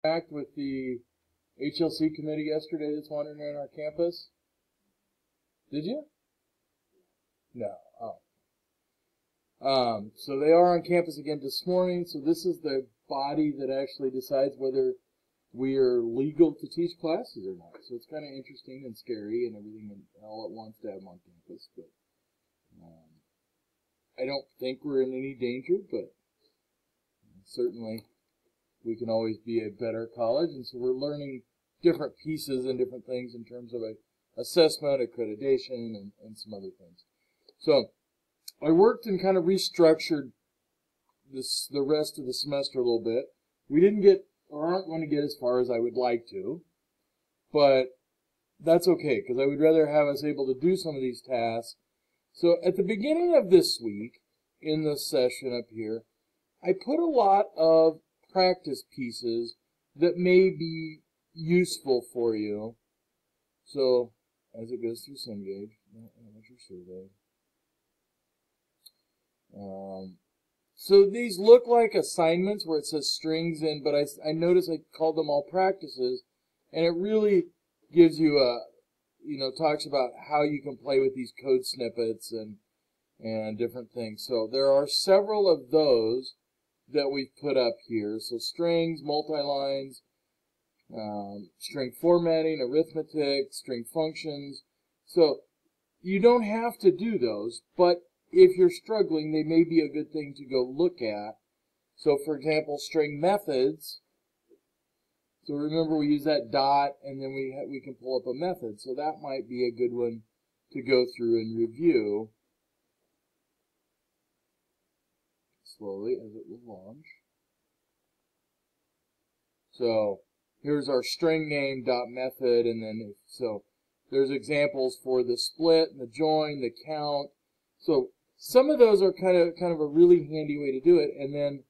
Interact with the HLC committee yesterday that's wandering around our campus? Did you? No. Oh. So they are on campus again this morning. So this is the body that actually decides whether we are legal to teach classes or not. So it's kind of interesting and scary and everything all at once to have them on campus. But I don't think we're in any danger, but certainly we can always be a better college. And so we're learning different pieces and different things in terms of assessment, accreditation, and some other things. So I worked and kind of restructured the rest of the semester a little bit. We didn't get, or aren't going to get as far as I would like to, but that's okay, because I would rather have us able to do some of these tasks. So at the beginning of this week, in this session up here, I put a lot of practice pieces that may be useful for you. So as it goes through Cengage, amateur survey. So these look like assignments where it says strings in, but I noticed I called them all practices, and it really gives you talks about how you can play with these code snippets and different things. So there are several of those that we've put up here. So strings, multi-lines, string formatting, arithmetic, string functions. So you don't have to do those, but if you're struggling, they may be a good thing to go look at. So for example, string methods. So remember we use that dot and then we can pull up a method. So that might be a good one to go through and review slowly as it will launch. So here's our string name dot method, and then so there's examples for the split and the join, the count. So some of those are kind of a really handy way to do it, and then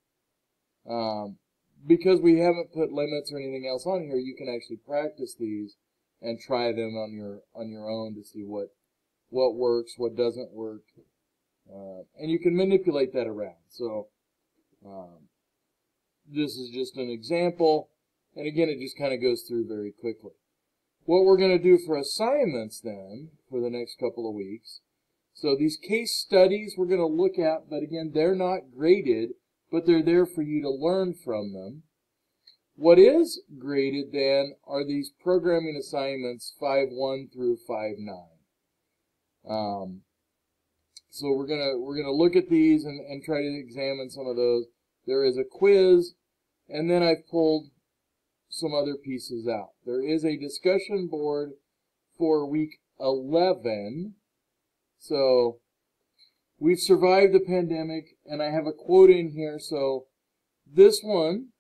because we haven't put limits or anything else on here, you can actually practice these and try them on your own to see what works, what doesn't work, and you can manipulate that around. So this is just an example, and again, it just kind of goes through very quickly. What we're going to do for assignments then for the next couple of weeks. So these case studies we're going to look at, but again, they're not graded, but they're there for you to learn from them. What is graded then are these programming assignments 5.1 through 5.9. So we're gonna look at these and try to examine some of those. There is a quiz, and then I've pulled some other pieces out. There is a discussion board for week 11. So we've survived the pandemic, and I have a quote in here. So this one,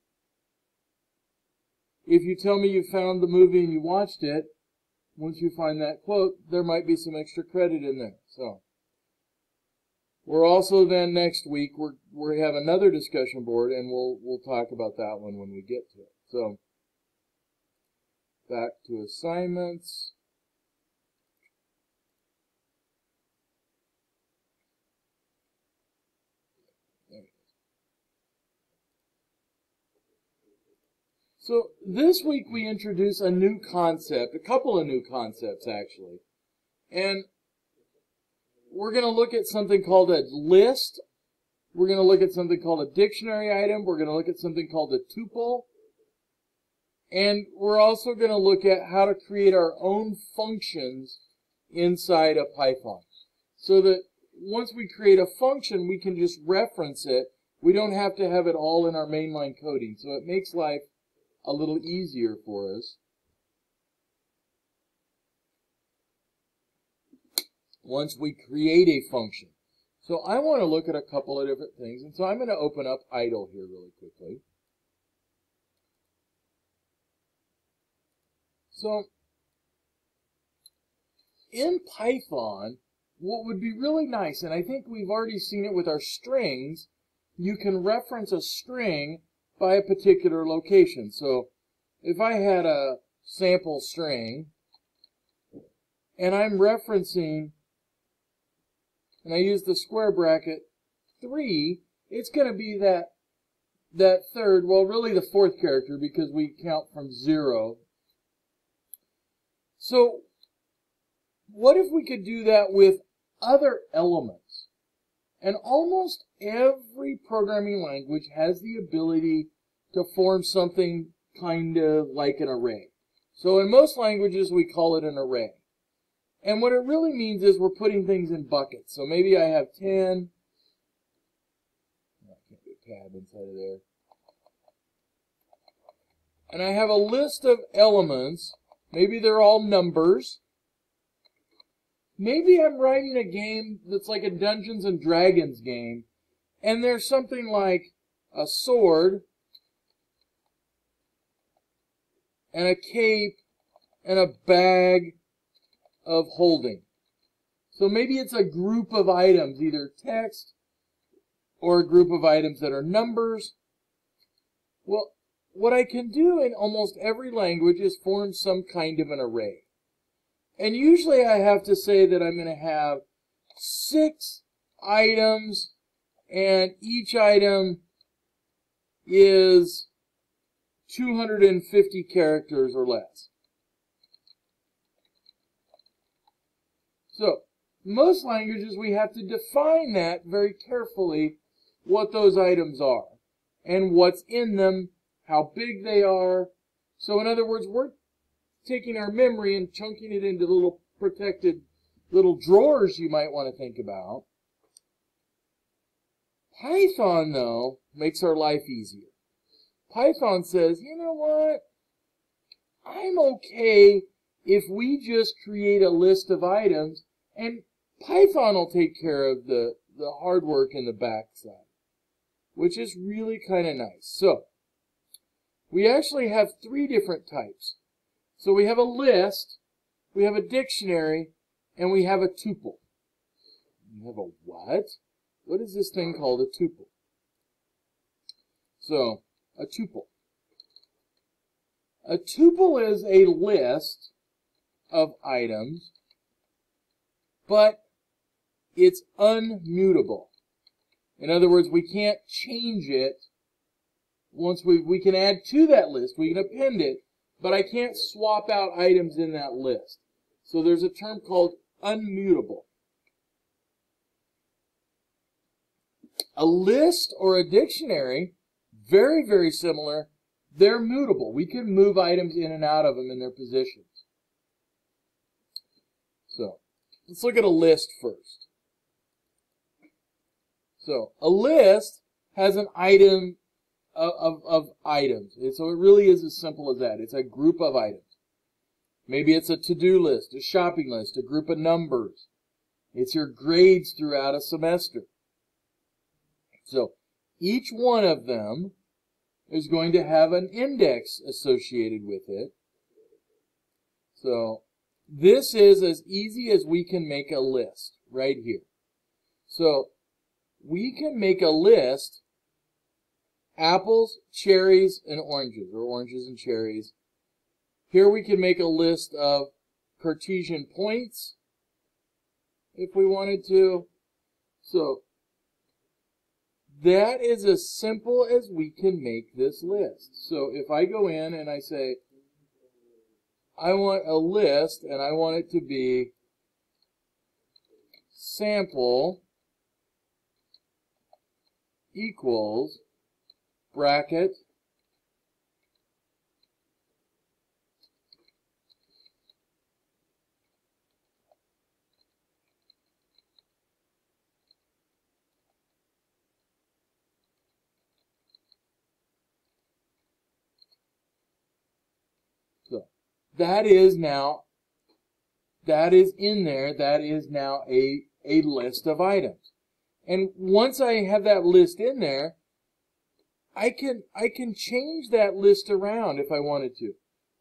if you tell me you found the movie and you watched it, once you find that quote, there might be some extra credit in there. So we're also then next week we have another discussion board, and we'll talk about that one when we get to it. So back to assignments. So this week we introduce a new concept, a couple of new concepts actually. And we're going to look at something called a list. We're going to look at something called a dictionary item. We're going to look at something called a tuple. And we're also going to look at how to create our own functions inside of Python. So that once we create a function, we can just reference it. We don't have to have it all in our mainline coding. So it makes life a little easier for us. Once we create a function. So I want to look at a couple of different things. And so I'm going to open up idle here really quickly. So in Python, what would be really nice, and I think we've already seen it with our strings, you can reference a string by a particular location. So if I had a sample string and I'm referencing, and I use the square bracket 3, it's going to be that that third, well, really the fourth character because we count from 0. So what if we could do that with other elements? And almost every programming language has the ability to form something kind of like an array. So in most languages, we call it an array. And what it really means is we're putting things in buckets. So maybe I have 10. I can't get a tab inside of there. And I have a list of elements. Maybe they're all numbers. Maybe I'm writing a game that's like a Dungeons and Dragons game, and there's something like a sword, and a cape, and a bag of holding. So maybe it's a group of items, either text or a group of items that are numbers. Well, what I can do in almost every language is form some kind of an array. And usually I have to say that I'm going to have 6 items, and each item is 250 characters or less. So, most languages we have to define that very carefully, what those items are, and what's in them, how big they are. So in other words, we're taking our memory and chunking it into little protected little drawers you might want to think about. Python, though, makes our life easier. Python says, you know what? I'm okay if we just create a list of items, and Python will take care of the hard work in the backside, which is really kind of nice. So, we actually have 3 different types. So we have a list, we have a dictionary, and we have a tuple. We have a what? What is this thing called a tuple? So, a tuple. A tuple is a list of items, but it's unmutable. In other words, we can't change it. Once we can add to that list, we can append it, but I can't swap out items in that list. So there's a term called unmutable. A list or a dictionary, very, very similar. They're mutable. We can move items in and out of them in their positions. So, let's look at a list first. So, a list has an item of items. And so it really is as simple as that. It's a group of items. Maybe it's a to-do list, a shopping list, a group of numbers. It's your grades throughout a semester. So each one of them is going to have an index associated with it. So this is as easy as we can make a list right here. So we can make a list: apples, cherries, and oranges, or oranges and cherries. Here we can make a list of Cartesian points if we wanted to. So that is as simple as we can make this list. So if I go in and I say, I want a list, and I want it to be sample equals bracket that is in there. That is now a list of items. And once I have that list in there, I can change that list around if I wanted to.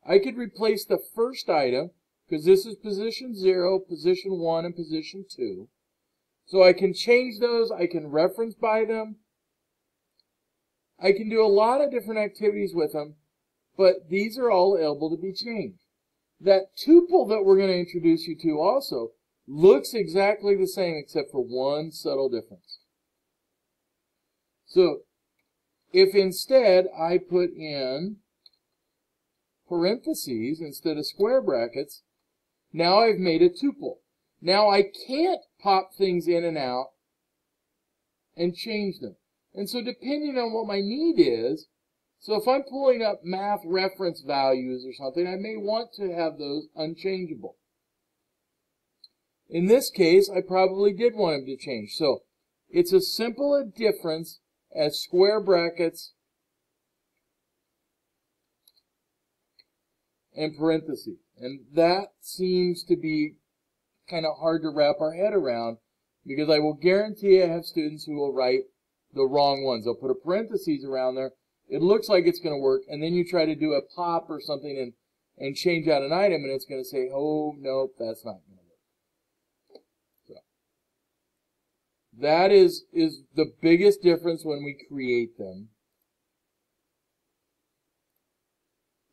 I could replace the first item, because this is position 0, position 1, and position 2. So I can change those. I can reference by them. I can do a lot of different activities with them, but these are all able to be changed. That tuple that we're going to introduce you to also looks exactly the same except for one subtle difference. So if instead I put in parentheses instead of square brackets, now I've made a tuple. Now I can't pop things in and out and change them. And so depending on what my need is, so if I'm pulling up math reference values or something, I may want to have those unchangeable. In this case, I probably did want them to change. So it's as simple a difference as square brackets and parentheses. And that seems to be kind of hard to wrap our head around, because I will guarantee I have students who will write the wrong ones. They'll put a parentheses around there. It looks like it's going to work, and then you try to do a pop or something and change out an item, and it's going to say, oh, nope, that's not going to work. So that is the biggest difference when we create them.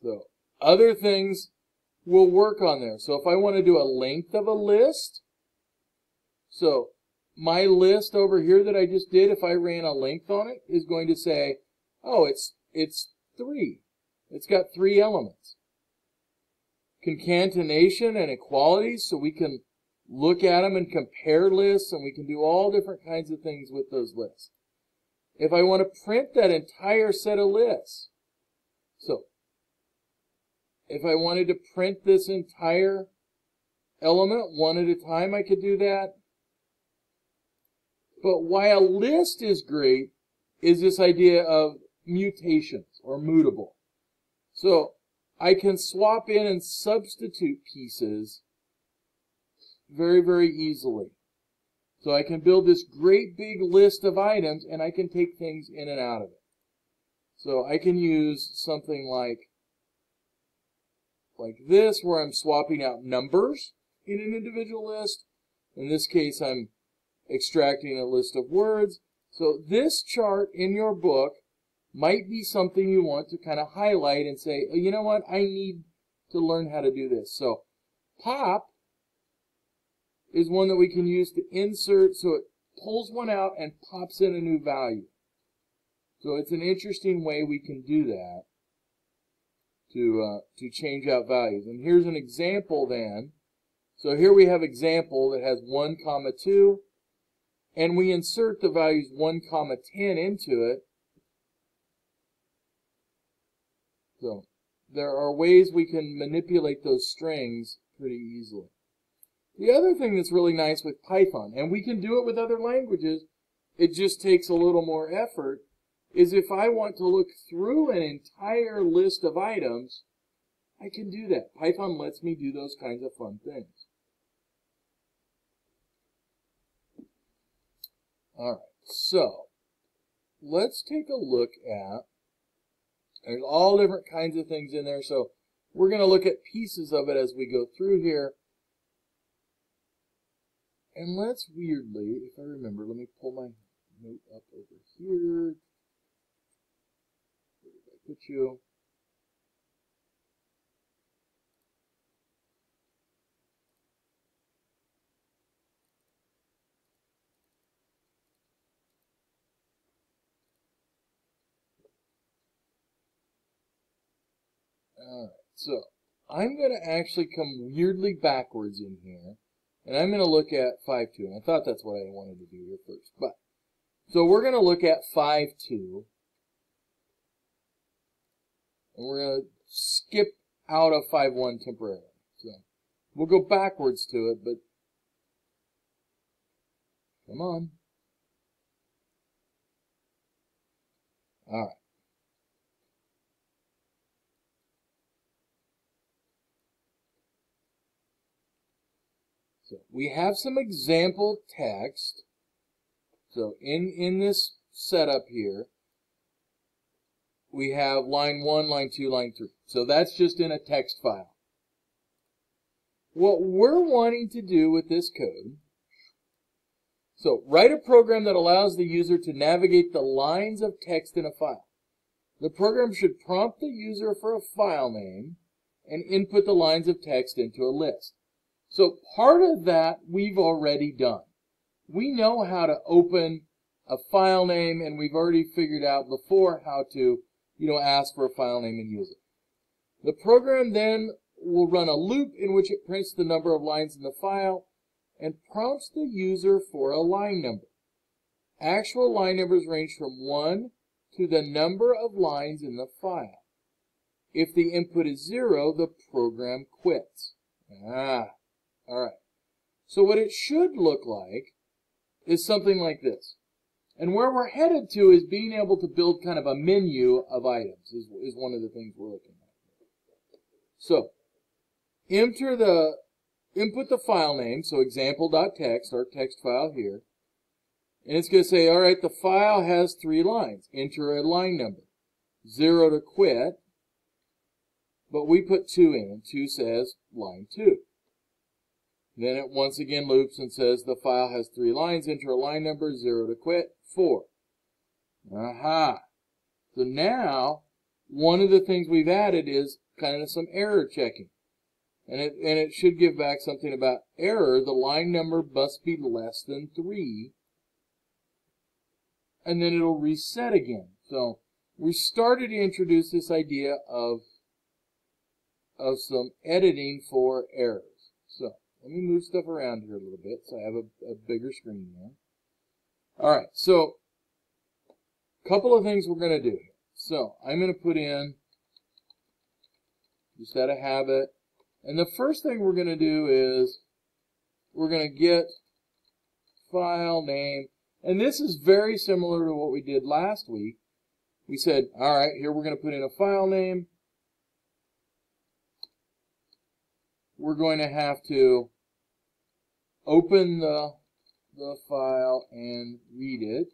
So other things will work on there. So if I want to do a length of a list, so my list over here that I just did, if I ran a length on it, is going to say, oh, it's 3. It's got 3 elements. Concatenation and equalities, so we can look at them and compare lists, and we can do all different kinds of things with those lists. If I want to print that entire set of lists, so if I wanted to print this entire element one at a time, I could do that. But why a list is great is this idea of mutations or mutable. So I can swap in and substitute pieces very, very easily. So I can build this great big list of items, and I can take things in and out of it. So I can use something like this, where I'm swapping out numbers in an individual list. In this case, I'm extracting a list of words. So this chart in your book might be something you want to kind of highlight and say, oh, you know what, I need to learn how to do this. So pop is one that we can use to insert, so it pulls one out and pops in a new value. So it's an interesting way we can do that to change out values. And here's an example then. So here we have example that has 1, 2, and we insert the values 1, 10 into it. So there are ways we can manipulate those strings pretty easily. The other thing that's really nice with Python, and we can do it with other languages, it just takes a little more effort, is if I want to look through an entire list of items, I can do that. Python lets me do those kinds of fun things. All right, so let's take a look at, there's all different kinds of things in there, so we're going to look at pieces of it as we go through here. And let's weirdly, if I remember, let me pull my note up over here. Where did I put you? Alright, so I'm going to actually come weirdly backwards in here. And I'm going to look at 5.2. And I thought that's what I wanted to do here first. But so we're going to look at 5.2. And we're going to skip out of 5.1 temporarily. So we'll go backwards to it, but come on. All right. So we have some example text. So in this setup here, we have line 1, line 2, line 3. So that's just in a text file. What we're wanting to do with this code, so write a program that allows the user to navigate the lines of text in a file. The program should prompt the user for a file name and input the lines of text into a list. So part of that we've already done. We know how to open a file name, and we've already figured out before how to, ask for a file name and use it. The program then will run a loop in which it prints the number of lines in the file and prompts the user for a line number. Actual line numbers range from 1 to the number of lines in the file. If the input is 0, the program quits. All right. So what it should look like is something like this. And where we're headed to is being able to build kind of a menu of items is one of the things we're looking at. So, input the file name, so example.txt, our text file here. And it's going to say, all right, the file has 3 lines. Enter a line number. 0 to quit. But we put 2 in, and 2 says line 2. Then it once again loops and says the file has 3 lines. Enter a line number, 0 to quit, 4. Aha. So now, one of the things we've added is kind of some error checking. And it should give back something about error. The line number must be less than 3. And then it'll reset again. So we started to introduce this idea of some editing for errors. So let me move stuff around here a little bit so I have a bigger screen here. All right, so a couple of things we're going to do. So I'm going to put in, just out of habit, and the first thing we're going to do is we're going to get file name, and this is very similar to what we did last week. We said, all right, here we're going to put in a file name. We're going to have to open the file and read it.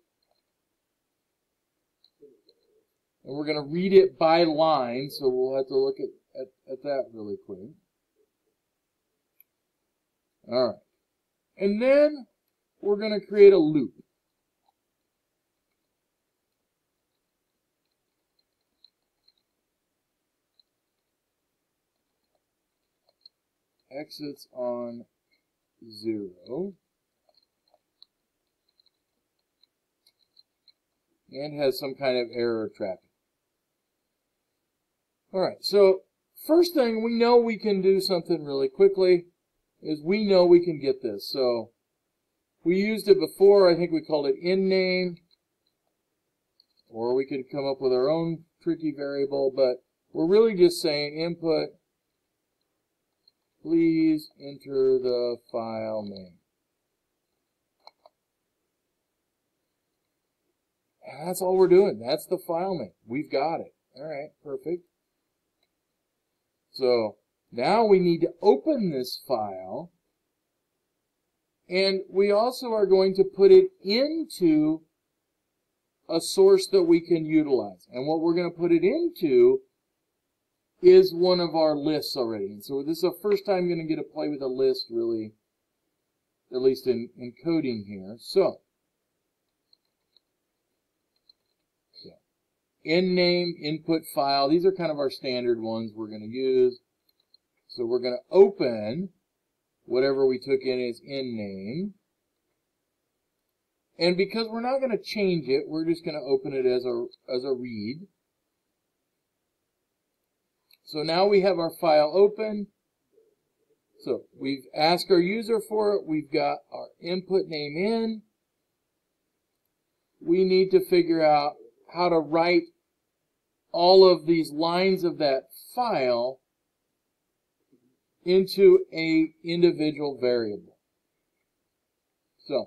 And we're going to read it by line, so we'll have to look at that really quick. All right. And then we're going to create a loop. Exits on 0. And has some kind of error trapping. Alright, so first thing, we know we can do something really quickly, is we know we can get this. So we used it before, I think we called it inName, or we could come up with our own tricky variable, but we're really just saying input, please enter the file name. And that's all we're doing. That's the file name. We've got it. All right, perfect. So now we need to open this file, and we also are going to put it into a source that we can utilize. And what we're going to put it into is one of our lists already. And so this is the first time I'm going to get to play with a list, really, at least in coding here. So inName, input file, these are kind of our standard ones we're going to use. So we're going to open whatever we took in as inName. And because we're not going to change it, we're just going to open it as a read. So now we have our file open. So we've asked our user for it. We've got our input name in. We need to figure out how to write all of these lines of that file into an individual variable. So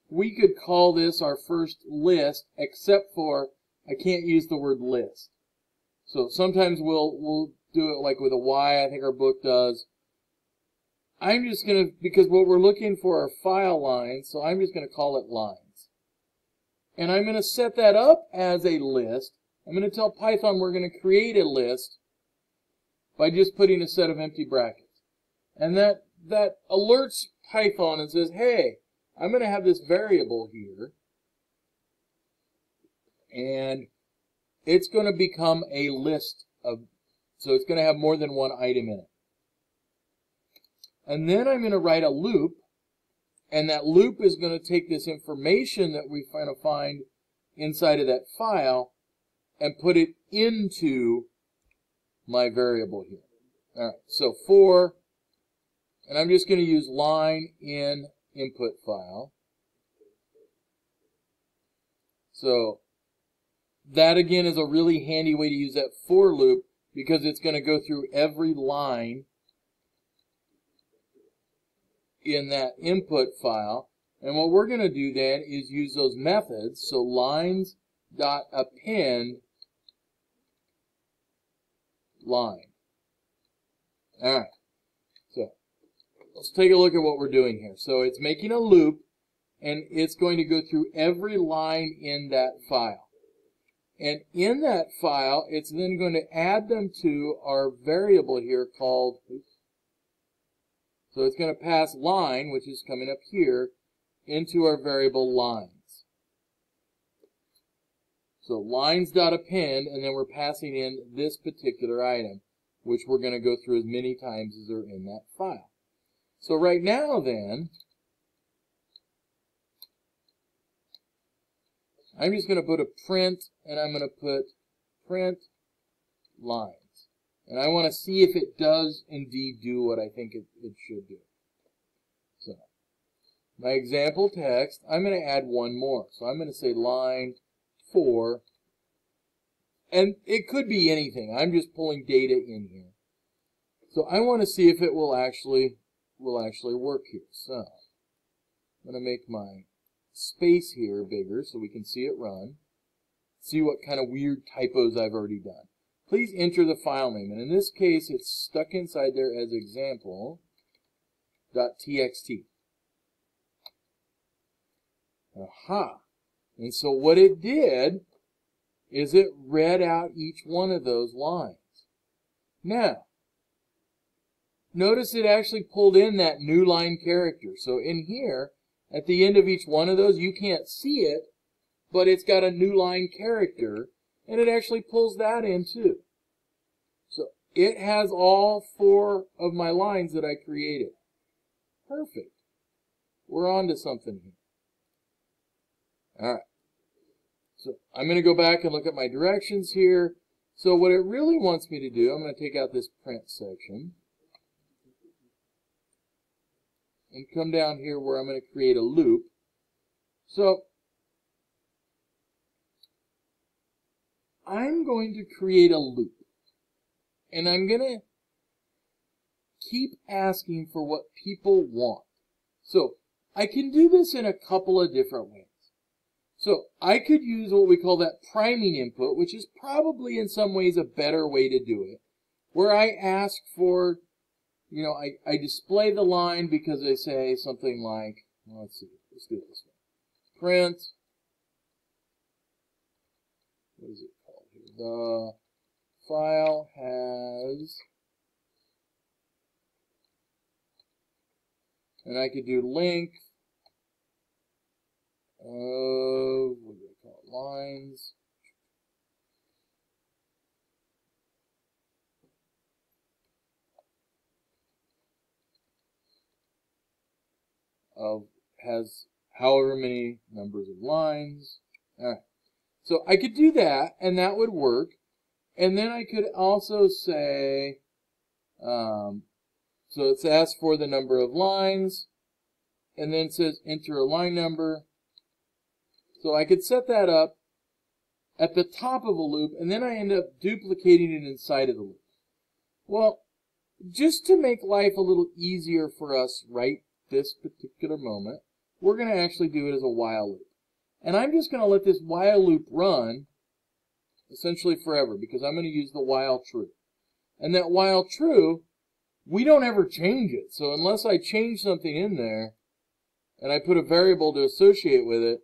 we could call this our first list, except for I can't use the word list. So sometimes we'll do it like with a Y, I think our book does. I'm just going to, because what we're looking for are file lines, so I'm just going to call it lines. And I'm going to set that up as a list. I'm going to tell Python we're going to create a list by just putting a set of empty brackets. And that alerts Python and says, hey, I'm going to have this variable here, and it's going to become a list of, so it's going to have more than one item in it. And then I'm going to write a loop And that loop is going to take this information that we find inside of that file and put it into my variable here. All right, so for, and I'm just going to use line in input file. So that again is a really handy way to use that for loop because it's going to go through every line in that input file. And what we're going to do then is use those methods. So lines.append line. All right. So let's take a look at what we're doing here. So it's making a loop, and it's going to go through every line in that file. And in that file, it's then going to add them to our variable here called, so it's going to pass line, which is coming up here, into our variable lines. So lines.append, and then we're passing in this particular item, which we're going to go through as many times as are in that file. So right now then, I'm just going to put a print, and I'm going to put print lines. And I want to see if it does indeed do what I think it should do. So my example text, I'm going to add one more. So I'm going to say line 4, and it could be anything. I'm just pulling data in here. So I want to see if it will actually work here. So I'm going to make my space here bigger so we can see it run. See what kind of weird typos I've already done. Please enter the file name, and in this case it's stuck inside there as example.txt. Aha! And so what it did is it read out each one of those lines. Now, notice it actually pulled in that new line character. So in here, at the end of each one of those, you can't see it, but it's got a new line character, and it actually pulls that in too. So it has all 4 of my lines that I created. Perfect. We're on to something here. All right. So I'm going to go back and look at my directions here. So what it really wants me to do, I'm going to take out this print section and come down here where I'm going to create a loop. So I'm going to create a loop, and I'm going to keep asking for what people want. So I can do this in a couple of different ways. So I could use what we call that priming input, which is probably in some ways a better way to do it, where I ask for, you know, I display the line because I say something like, well, let's see, let's do it this way. Print, what is it called here? The file has, and I could do length of, what do I call it, lines. Of, has however many numbers of lines. All right. So I could do that, and that would work. And then I could also say, so it's asked for the number of lines, and then it says enter a line number. So I could set that up at the top of a loop, and then I end up duplicating it inside of the loop. Well, just to make life a little easier for us right this particular moment, we're going to actually do it as a while loop. And I'm just going to let this while loop run essentially forever, because I'm going to use the while true. And that while true, we don't ever change it. So unless I change something in there, and I put a variable to associate with it,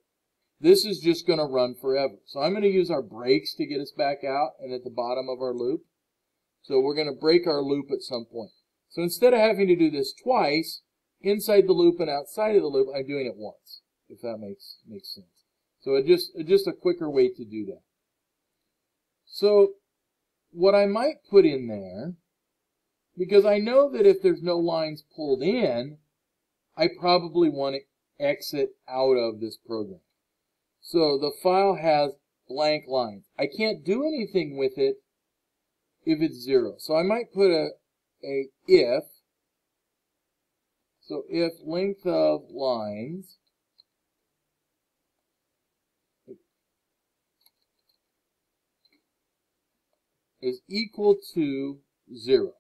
this is just going to run forever. So I'm going to use our breaks to get us back out and at the bottom of our loop. So we're going to break our loop at some point. So instead of having to do this twice, inside the loop and outside of the loop, I'm doing it once, if that makes sense. So just a quicker way to do that. So what I might put in there, because I know that if there's no lines pulled in, I probably want it exit out of this program. So the file has blank lines. I can't do anything with it if it's 0. So I might put a if. So if length of lines is equal to 0.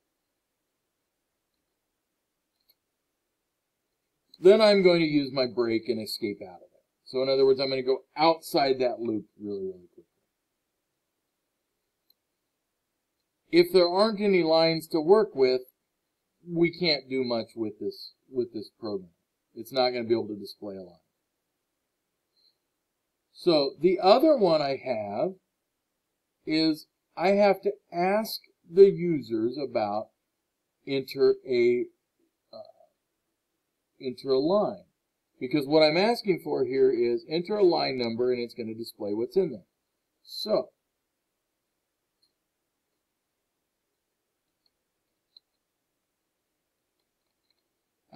Then I'm going to use my break and escape out of it. So in other words, I'm going to go outside that loop really, really quickly. If there aren't any lines to work with, we can't do much with this program. It's not going to be able to display a line. So the other one I have is I have to ask the users about enter a line. Because what I'm asking for here is enter a line number, and it's going to display what's in there. So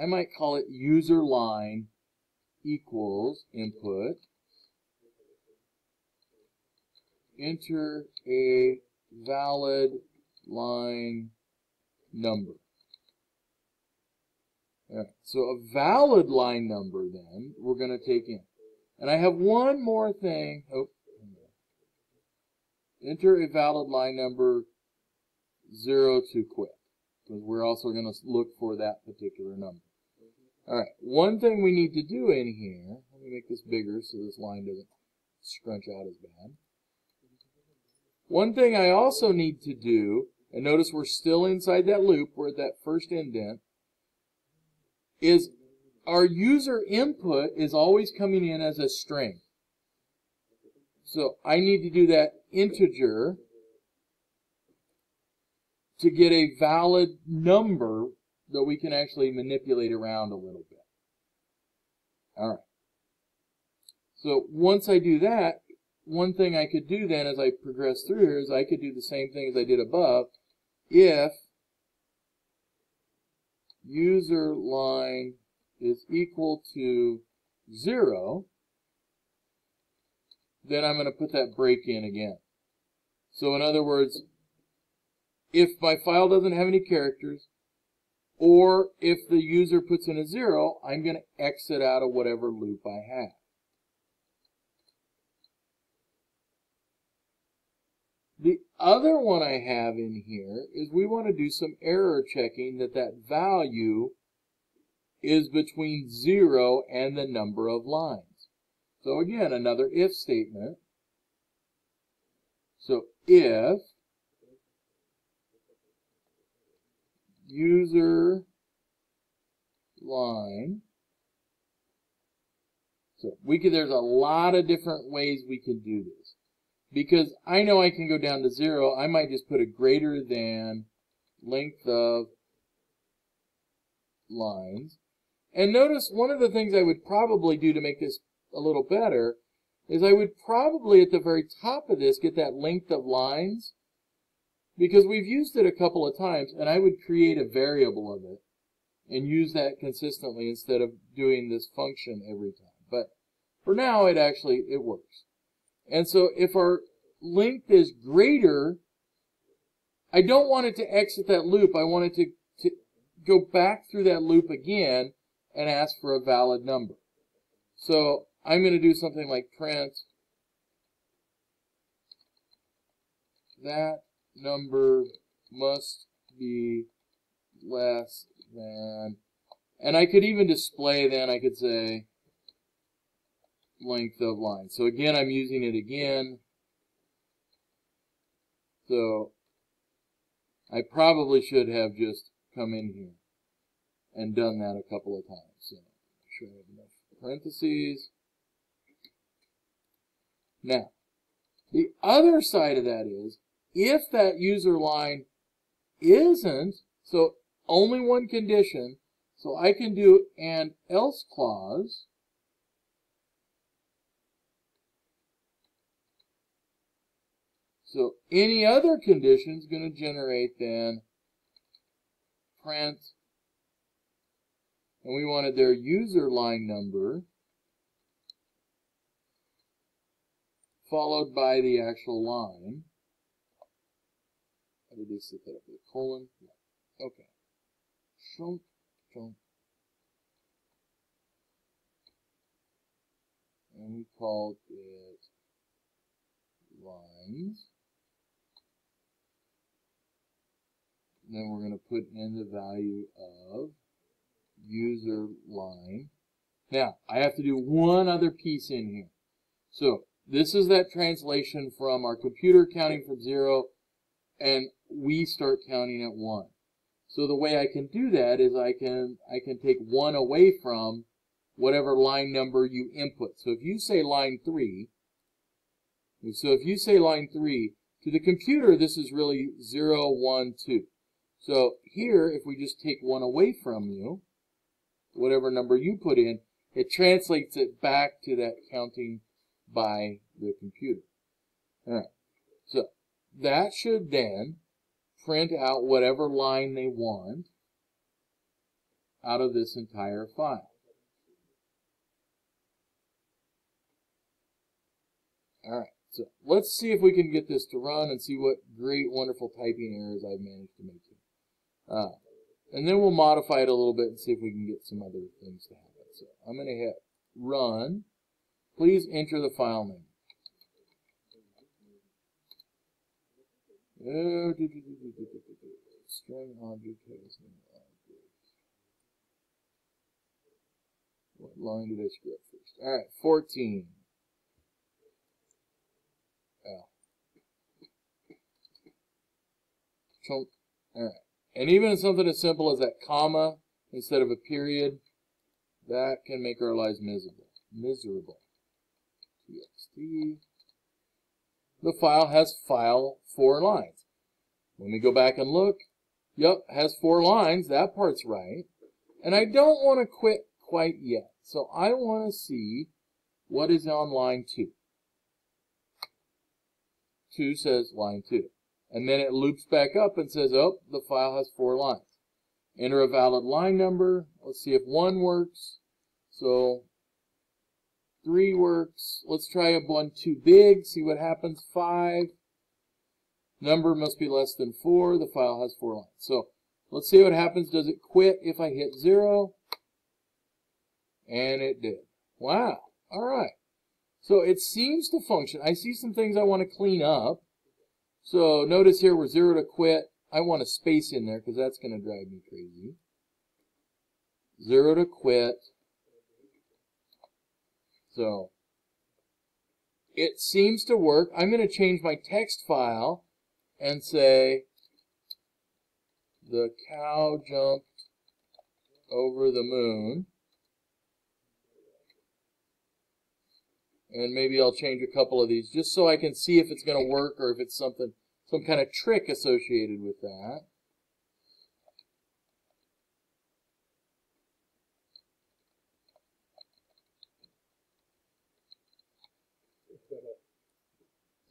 I might call it user line equals input, enter a valid line number. All right, so a valid line number then we're going to take in. And I have one more thing. Oh, enter a valid line number 0 to quit, because we're also going to look for that particular number. All right, one thing we need to do in here, let me make this bigger so this line doesn't scrunch out as bad. One thing I also need to do, and notice we're still inside that loop, we're at that first indent, is our user input is always coming in as a string. So I need to do that integer to get a valid number that we can actually manipulate around a little bit. All right. So once I do that, one thing I could do then as I progress through here is I could do the same thing as I did above. If user line is equal to 0, then I'm going to put that break in again. So in other words, if my file doesn't have any characters, or if the user puts in a 0, I'm going to exit out of whatever loop I have. The other one I have in here is we want to do some error checking that that value is between 0 and the number of lines. So again, another if statement. So if user line, so there's a lot of different ways we can do this. Because I know I can go down to 0, I might just put a greater than length of lines. And notice one of the things I would probably do to make this a little better is I would probably at the very top of this get that length of lines, because we've used it a couple of times, and I would create a variable of it and use that consistently instead of doing this function every time. But for now, it works. And so if our length is greater, I don't want it to exit that loop. I want it to go back through that loop again and ask for a valid number. So I'm going to do something like print that number must be less than, and I could even display then, I could say length of line. So again, I'm using it again. So I probably should have just come in here and done that a couple of times. So make sure I have enough parentheses. Now, the other side of that is, if that user line isn't, so only one condition, so I can do an else clause. So any other condition is going to generate then print, and we wanted their user line number followed by the actual line. How did they set that up with a colon? Yeah. Okay. Chunk, chunk. And we called it lines. And then we're going to put in the value of user line. Now, I have to do one other piece in here. So, this is that translation from our computer counting from 0, and we start counting at 1. So the way I can do that is I can take 1 away from whatever line number you input. So if you say line 3, to the computer this is really 0, 1, 2. So here, if we just take 1 away from you, whatever number you put in, it translates it back to that counting by the computer. Alright, so that should then print out whatever line they want out of this entire file. Alright, so let's see if we can get this to run and see what great, wonderful typing errors I've managed to make here. And then we'll modify it a little bit and see if we can get some other things to happen. So I'm going to hit run. Please enter the file name. String object has no object. What line did I screw up first? Alright, 14. Chunk. Alright. And even something as simple as that comma instead of a period, that can make our lives miserable. TXT. The file has 4 lines. When we go back and look, yep, has 4 lines. That part's right. And I don't want to quit quite yet. So I want to see what is on line 2. 2 says line 2. And then it loops back up and says, oh, the file has 4 lines. Enter a valid line number. Let's see if 1 works. So 3 works. Let's try a 1 too big, see what happens. 5. Number must be less than 4. The file has 4 lines. So let's see what happens. Does it quit if I hit 0? And it did. Wow. All right. So it seems to function. I see some things I want to clean up. So notice here we're 0 to quit. I want a space in there because that's going to drive me crazy. 0 to quit. So it seems to work. I'm going to change my text file and say the cow jumped over the moon. And maybe I'll change a couple of these just so I can see if it's going to work or if it's some kind of trick associated with that.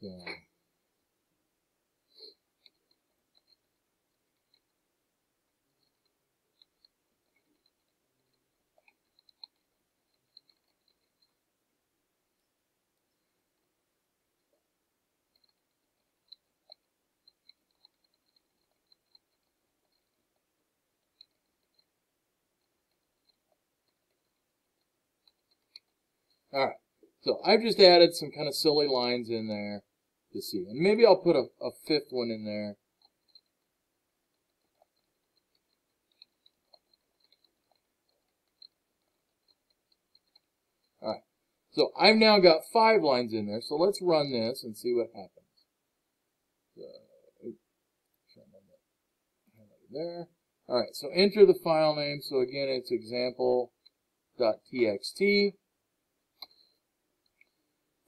So. All right, so I've just added some kind of silly lines in there to see. And maybe I'll put a 5th one in there. All right, so I've now got 5 lines in there. So let's run this and see what happens. There. All right, so enter the file name. So again, it's example.txt.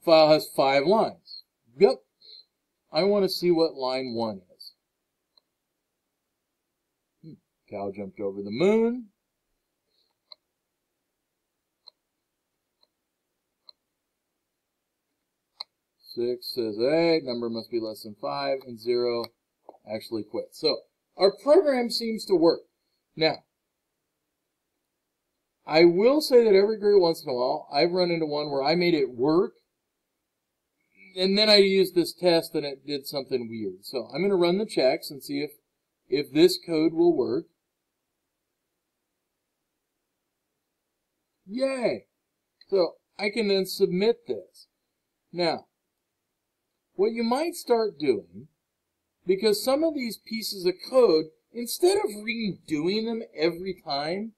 File has 5 lines. Yep. I want to see what line 1 is. Cow jumped over the moon. Six says, hey, number must be less than 5, and 0 actually quit. So our program seems to work. Now, I will say that every great once in a while, I've run into one where I made it work, and then I used this test and it did something weird. So I'm going to run the checks and see if this code will work. Yay! So I can then submit this. Now, what you might start doing, because some of these pieces of code, instead of redoing them every time,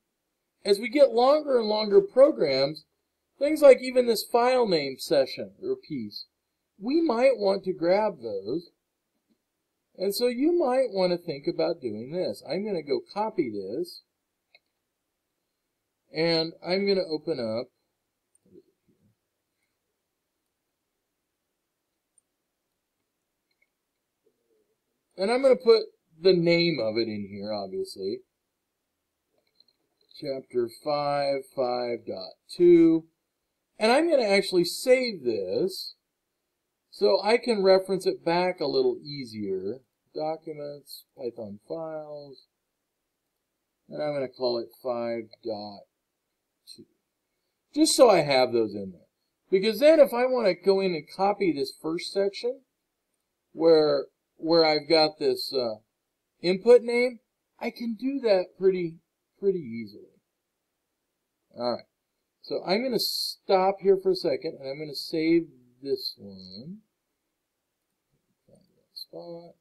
as we get longer and longer programs, things like even this file name session or piece, we might want to grab those. And so you might want to think about doing this. I'm going to go copy this, and I'm going to open up and I'm going to put the name of it in here, obviously. Chapter 5, 5.2. And I'm going to actually save this so I can reference it back a little easier. Documents, Python files, and I'm going to call it 5.2. Just so I have those in there. Because then if I want to go in and copy this first section where I've got this input name, I can do that pretty easily. All right. So I'm going to stop here for a second, and I'm going to save this one. Find that spot.